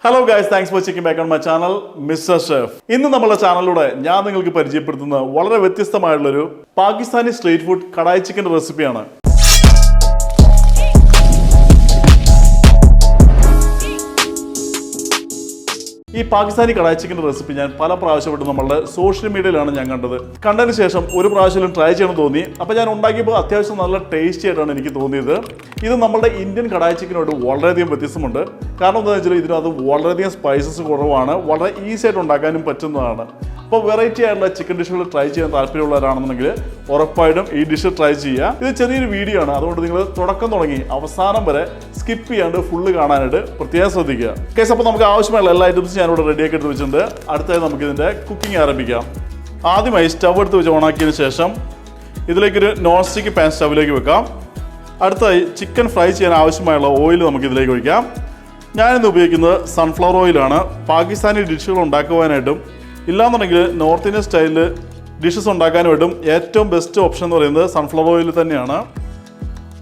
Hello guys, thanks for checking back on my channel, Mr. Chef. ഇന്ന് നമ്മുടെ ചാനലിലൂടെ ഞാൻ നിങ്ങൾക്ക് പരിചയപ്പെടുത്തുന്ന വളരെ വ്യത്യസ്തമായുള്ള ഒരു Pakistani street food kadai chicken റെസിപ്പിയാണ്. ഈ പാകിസ്ഥാനി കടായി ചിക്കൻ റെസിപ്പി ഞാൻ പല പ്രാവശ്യമായിട്ട് നമ്മുടെ സോഷ്യൽ മീഡിയയിലാണ് ഞാൻ കണ്ടത്. കണ്ടതിന് ശേഷം ഒരു പ്രാവശ്യം ട്രൈ ചെയ്യണം തോന്നി. അപ്പോൾ ഞാൻ ഉണ്ടാക്കിയപ്പോൾ അത്യാവശ്യം നല്ല ടേസ്റ്റി ആയിട്ടാണ് എനിക്ക് തോന്നിയത്. ഇത് നമ്മുടെ ഇന്ത്യൻ കടായി ചിക്കനോട് വളരെയധികം വ്യത്യസ്തമുണ്ട്. കാരണം എന്താണെന്ന് വെച്ചാൽ ഇതിനകത്ത് വളരെയധികം സ്പൈസസ് കുറവാണ്, വളരെ ഈസി ആയിട്ട് ഉണ്ടാക്കാനും പറ്റുന്നതാണ്. അപ്പോൾ വെറൈറ്റി ആയിട്ടുള്ള ചിക്കൻ ഡിഷുകൾ ട്രൈ ചെയ്യാൻ താല്പര്യമുള്ളവരാണെന്നുണ്ടെങ്കിൽ ഉറപ്പായിട്ടും ഈ ഡിഷ് ട്രൈ ചെയ്യുക. ഇത് ചെറിയൊരു വീഡിയോ ആണ്, അതുകൊണ്ട് നിങ്ങൾ തുടക്കം തുടങ്ങി അവസാനം വരെ സ്കിപ്പ് ചെയ്യാണ്ട് ഫുള്ള് കാണാനായിട്ട് പ്രത്യേകം ശ്രദ്ധിക്കുക. കേസ് അപ്പോൾ നമുക്ക് ആവശ്യമുള്ള എല്ലാ ഐറ്റംസും ഞാനിവിടെ റെഡിയാക്കി എടുത്ത് വെച്ചിട്ടുണ്ട്. അടുത്തായി നമുക്ക് ഇതിൻ്റെ കുക്കിംഗ് ആരംഭിക്കാം. ആദ്യമായി സ്റ്റവ് എടുത്ത് വെച്ച് ഓണാക്കിയതിന് ശേഷം ഇതിലേക്കൊരു നോൺ സ്റ്റിക്ക് പാൻ സ്റ്റവിലേക്ക് വെക്കാം. അടുത്തായി ചിക്കൻ ഫ്രൈ ചെയ്യാൻ ആവശ്യമായുള്ള ഓയിൽ നമുക്ക് ഇതിലേക്ക് ഒഴിക്കാം. ഞാനിന്ന് ഉപയോഗിക്കുന്നത് സൺഫ്ലവർ ഓയിലാണ്. പാകിസ്ഥാനി ഡിഷുകൾ ഉണ്ടാക്കുവാനായിട്ടും ഇല്ലാന്നുണ്ടെങ്കിൽ നോർത്ത് ഇന്ത്യൻ സ്റ്റൈലിൽ ഡിഷസ് ഉണ്ടാക്കാനായിട്ടും ഏറ്റവും ബെസ്റ്റ് ഓപ്ഷൻ എന്ന് പറയുന്നത് സൺഫ്ലവർ ഓയിൽ തന്നെയാണ്.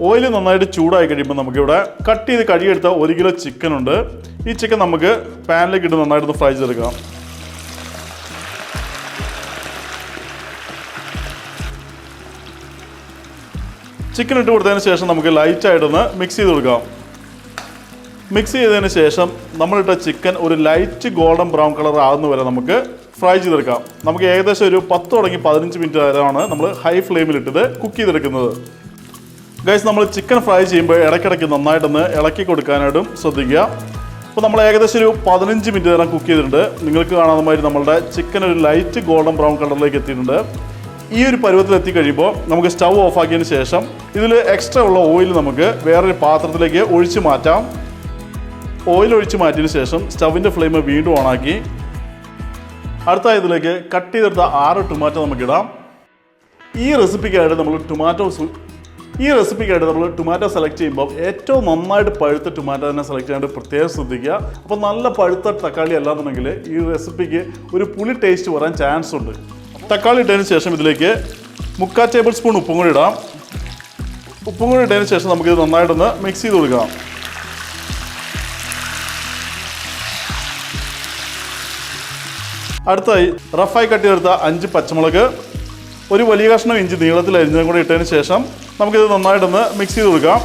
ഓയിൽ നന്നായിട്ട് ചൂടായി കഴിയുമ്പോൾ നമുക്കിവിടെ കട്ട് ചെയ്ത് കഴുകിയെടുത്ത 1 കിലോ ചിക്കൻ ഉണ്ട്. ഈ ചിക്കൻ നമുക്ക് പാനിലേക്ക് ഇട്ട് നന്നായിട്ടൊന്ന് ഫ്രൈ ചെയ്തെടുക്കാം. ചിക്കൻ ഇട്ട് കൊടുത്തതിന് ശേഷം നമുക്ക് ലൈറ്റായിട്ടൊന്ന് മിക്സ് ചെയ്ത് കൊടുക്കാം. മിക്സ് ചെയ്തതിന് ശേഷം നമ്മളിട്ട ചിക്കൻ ഒരു ലൈറ്റ് ഗോൾഡൻ ബ്രൗൺ കളർ ആകുന്ന വരെ നമുക്ക് ഫ്രൈ ചെയ്തെടുക്കാം. നമുക്ക് ഏകദേശം ഒരു 10 തുടങ്ങി 15 മിനിറ്റ് വരെയാണ് നമ്മൾ ഹൈ ഫ്ലെയിമിലിട്ടത് കുക്ക് ചെയ്തെടുക്കുന്നത്. ഗൈസ്, നമ്മൾ ചിക്കൻ ഫ്രൈ ചെയ്യുമ്പോൾ ഇടയ്ക്കിടയ്ക്ക് നന്നായിട്ടൊന്ന് ഇളക്കി കൊടുക്കാനായിട്ടും ശ്രദ്ധിക്കുക. അപ്പോൾ നമ്മൾ ഏകദേശം ഒരു 15 മിനിറ്റ് നേരം കുക്ക് ചെയ്തിട്ടുണ്ട്. നിങ്ങൾക്ക് കാണാവുന്നമാതിരി നമ്മളുടെ ചിക്കൻ ഒരു ലൈറ്റ് ഗോൾഡൻ ബ്രൗൺ കളറിലേക്ക് എത്തിയിട്ടുണ്ട്. ഈ ഒരു പരുവത്തിൽ എത്തിക്കഴിയുമ്പോൾ നമുക്ക് സ്റ്റവ് ഓഫ് ആക്കിയതിന് ശേഷം ഇതിൽ എക്സ്ട്രാ ഉള്ള ഓയിൽ നമുക്ക് വേറൊരു പാത്രത്തിലേക്ക് ഒഴിച്ച് മാറ്റാം. ഓയിൽ ഒഴിച്ച് മാറ്റിയതിന് ശേഷം സ്റ്റവിൻ്റെ ഫ്ലെയിം വീണ്ടും ഓണാക്കി അടുത്ത ഇതിലേക്ക് കട്ട് ചെയ്തെടുത്ത 6 ടൊമാറ്റോ നമുക്കിടാം. ഈ റെസിപ്പിക്കായിട്ട് നമ്മൾ ടൊമാറ്റോ സെലക്ട് ചെയ്യുമ്പോൾ ഏറ്റവും നന്നായിട്ട് പഴുത്ത ടൊമാറ്റോ തന്നെ സെലക്ട് ചെയ്യാനായിട്ട് പ്രത്യേകം ശ്രദ്ധിക്കുക. അപ്പോൾ നല്ല പഴുത്ത തക്കാളി അല്ലാന്നുണ്ടെങ്കിൽ ഈ റെസിപ്പിക്ക് ഒരു പുളി ടേസ്റ്റ് വരാൻ ചാൻസ് ഉണ്ട്. തക്കാളി ഇട്ടതിന് ശേഷം ഇതിലേക്ക് 3/4 ടേബിൾ സ്പൂൺ ഉപ്പും കൂടി ഇടാം. ഉപ്പും കൂടി ഇട്ടതിന് ശേഷം നമുക്കിത് നന്നായിട്ടൊന്ന് മിക്സ് ചെയ്ത് കൊടുക്കാം. അടുത്തായി റഫായി കട്ട് ചെയ്തെടുത്ത 5 പച്ചമുളക്, ഒരു വലിയ കഷ്ണം ഇഞ്ചി നീളത്തിൽ അരിഞ്ഞതും കൂടി ഇട്ടതിന് ശേഷം നമുക്കിത് നന്നായിട്ടൊന്ന് മിക്സ് ചെയ്ത് കൊടുക്കാം.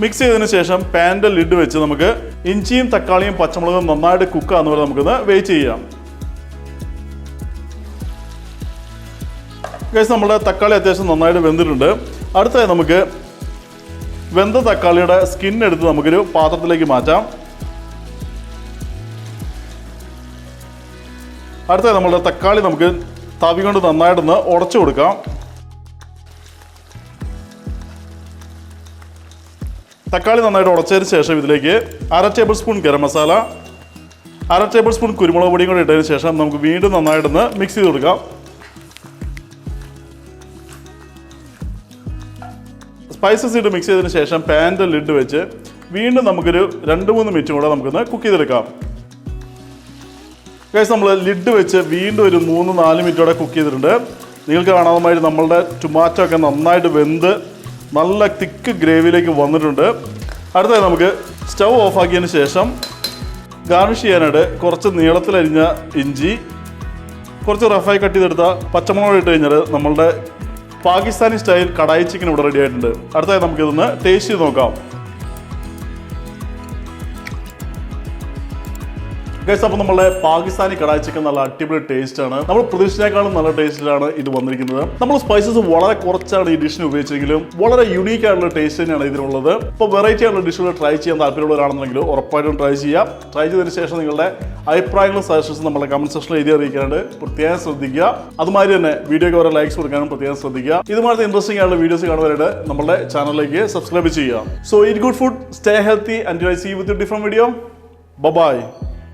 മിക്സ് ചെയ്തതിന് ശേഷം പാനിൻ്റെ ലിഡ് വെച്ച് നമുക്ക് ഇഞ്ചിയും തക്കാളിയും പച്ചമുളകും നന്നായിട്ട് കുക്കാകുന്ന വരെ നമുക്കൊന്ന് വെയിറ്റ് ചെയ്യാം. ഗൈസ്, നമ്മുടെ തക്കാളി അത്യാവശ്യം നന്നായിട്ട് വെന്തിട്ടുണ്ട്. അടുത്തായി നമുക്ക് വെന്ത തക്കാളിയുടെ സ്കിൻ എടുത്ത് നമുക്കൊരു പാത്രത്തിലേക്ക് മാറ്റാം. അടുത്തായി നമ്മുടെ തക്കാളി നമുക്ക് തവി കൊണ്ട് നന്നായിട്ടൊന്ന് ഉടച്ചു കൊടുക്കാം. തക്കാളി നന്നായിട്ട് ഉടച്ചതിന് ശേഷം ഇതിലേക്ക് 1/2 table spoon garam masala, 1/2 table spoon കുരുമുളക് പൊടിയും കൂടി ഇട്ടതിന് ശേഷം നമുക്ക് വീണ്ടും നന്നായിട്ടൊന്ന് മിക്സ് ചെയ്ത് കൊടുക്കാം. സ്പൈസസ് ഇട്ട് മിക്സ് ചെയ്തതിന് ശേഷം പാനിൻ്റെ ലിഡ് വെച്ച് വീണ്ടും നമുക്കൊരു 2-3 മിനിറ്റ് കൂടെ നമുക്കൊന്ന് കുക്ക് ചെയ്തെടുക്കാം. ഗൈസ്, നമ്മൾ ലിഡ് വെച്ച് വീണ്ടും ഒരു 3-4 മിനിറ്റോടെ കുക്ക് ചെയ്തിട്ടുണ്ട്. നിങ്ങൾക്ക് കാണാവുന്നതായിട്ട് നമ്മളുടെ ടൊമാറ്റോ ഒക്കെ നന്നായിട്ട് വെന്ത് നല്ല തിക്ക് ഗ്രേവിയിലേക്ക് വന്നിട്ടുണ്ട്. അടുത്തായി നമുക്ക് സ്റ്റവ് ഓഫ് ആക്കിയതിന് ശേഷം ഗാർണിഷ് ചെയ്യാനായിട്ട് കുറച്ച് നീളത്തിലരിഞ്ഞ ഇഞ്ചി, കുറച്ച് റഫായി കട്ട് ചെയ്തെടുത്ത പച്ചമുളക് ഇട്ട് കഴിഞ്ഞാൽ നമ്മളുടെ പാകിസ്ഥാനി സ്റ്റൈൽ കടായി ചിക്കൻ ഇവിടെ റെഡി ആയിട്ടുണ്ട്. അടുത്തായി നമുക്കിതൊന്ന് ടേസ്റ്റ് ചെയ്ത് നോക്കാം. ഗൈസ്, അപ്പോൾ നമ്മളുടെ പാകിസ്ഥാനി കടായി ചിക്കൻ നല്ല അടിപൊളി ടേസ്റ്റാണ്. നമ്മൾ പ്രതീക്ഷിച്ചതിനേക്കാളും നല്ല ടേസ്റ്റിലാണ് ഇത് വന്നിരിക്കുന്നത്. നമ്മൾ സ്പൈസസ് വളരെ കുറച്ചാണ് ഈ ഡിഷിന് ഉപയോഗിച്ചെങ്കിലും വളരെ യുണീക്ക് ആയിട്ടുള്ള ടേസ്റ്റ് തന്നെയാണ് ഇതിനുള്ളത്. ഇപ്പോൾ വെറൈറ്റി ആയിട്ടുള്ള ഡിഷുകൾ ട്രൈ ചെയ്യാൻ താല്പര്യമുള്ളവരാണെന്നുണ്ടെങ്കിൽ ഉറപ്പായിട്ടും ട്രൈ ചെയ്യാം. ട്രൈ ചെയ്തതിന് ശേഷം നിങ്ങളുടെ അഭിപ്രായങ്ങളും സജഷൻസും നമ്മുടെ കമന്റ് സെക്ഷനിൽ എഴുതി അറിയിക്കാനായിട്ട് പ്രത്യേകം ശ്രദ്ധിക്കുക. അതുമാതിരി തന്നെ വീഡിയോയ്ക്ക് ഓരോ ലൈക്സ് കൊടുക്കാനും പ്രത്യേകം ശ്രദ്ധിക്കുക. ഇതുമാതിരി ഇൻട്രസ്റ്റിംഗ് ആയിട്ടുള്ള വീഡിയോസ് കാണുവാനായിട്ട് നമ്മുടെ ചാനലിലേക്ക് സബ്സ്ക്രൈബ് ചെയ്യുക. So eat good food, stay healthy, and I see you with a different video. Bye bye.